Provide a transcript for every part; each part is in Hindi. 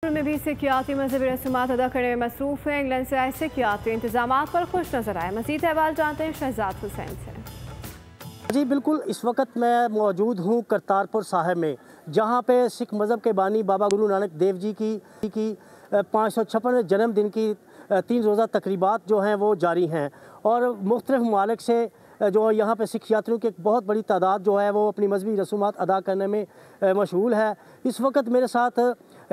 में भी सिख यात्री मजहबी रस्मात अदा करने में मसरूफ है। इंग्लैंड से आए सिख यात्री इंतजाम पर खुश नजर आए। मजीद अहवाल जानते हैं शहजाद हुसैन से। जी बिल्कुल, इस वक्त मैं मौजूद हूँ करतारपुर साहिब में, जहाँ पे सिख मज़हब के बानी बाबा गुरु नानक देव जी की 556वें जन्मदिन की 3 रोज़ा तकरीबात जो हैं वो जारी हैं और मुख्तलिफ़ ममालिक से जो यहाँ पे सिख यात्रियों की एक बहुत बड़ी तादाद जो है वो अपनी मजहबी रसूमात अदा करने में मशगूल है। इस वक्त मेरे साथ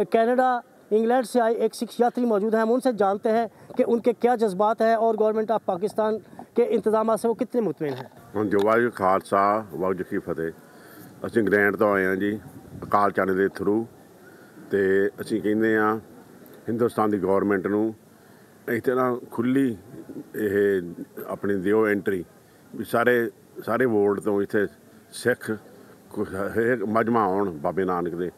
कनाडा इंग्लैंड से आए एक सिख यात्री मौजूद हैं। हम उनसे जानते हैं कि उनके क्या जज्बात हैं और गवर्नमेंट ऑफ पाकिस्तान के इंतजाम से वो कितने मुतमिन हैं। ਹੁਣ ਜੋ ਵਾਹਿਗੁਰੂ ਖਾਲਸਾ ਵਾਹਿਗੁਰੂ ਜੀ ਕੀ ਫਤਿਹ। ਅਸੀਂ ਇੰਗਲੈਂਡ ਤੋਂ ਆਏ ਹਾਂ ਜੀ ਅਕਾਲ ਚੈਨਲ ਦੇ ਥਰੂ, ਤੇ ਅਸੀਂ ਕਹਿੰਦੇ ਆ ਹਿੰਦੁਸਤਾਨ ਦੀ ਗਵਰਨਮੈਂਟ ਨੂੰ ਇੱਥੇ ਨਾ ਖੁੱਲੀ ਇਹ ਆਪਣੀ ਦਿਓ ਐਂਟਰੀ ਵੀ ਸਾਰੇ ਵਰਲਡ ਤੋਂ ਇੱਥੇ ਸਿੱਖ ਮਜਮਾ ਆਉਣ ਬਾਬੇ ਨਾਨਕ ਦੇ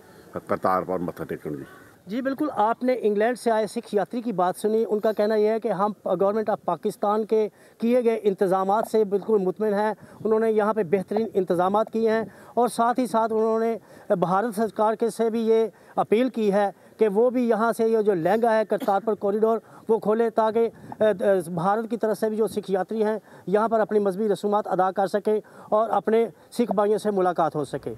ਕਰਤਾਰਪੁਰ ਮੱਥਾ ਟੇਕਣ ਜੀ। जी बिल्कुल, आपने इंग्लैंड से आए सिख यात्री की बात सुनी। उनका कहना यह है कि हम गवर्नमेंट ऑफ पाकिस्तान के किए गए इंतज़ामात से बिल्कुल मुतमिन हैं। उन्होंने यहाँ पे बेहतरीन इंतज़ामात किए हैं और साथ ही साथ उन्होंने भारत सरकार के से भी ये अपील की है कि वो भी यहाँ से ये जो लहंगा है करतारपुर कॉरिडोर वो खोले, ताकि भारत की तरफ से भी जो सिख यात्री हैं यहाँ पर अपनी मजहबी रसूमात अदा कर सकें और अपने सिख भाइयों से मुलाकात हो सके।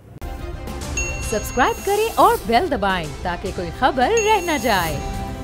सब्सक्राइब करें और बेल दबाएं ताकि कोई खबर रह न जाए।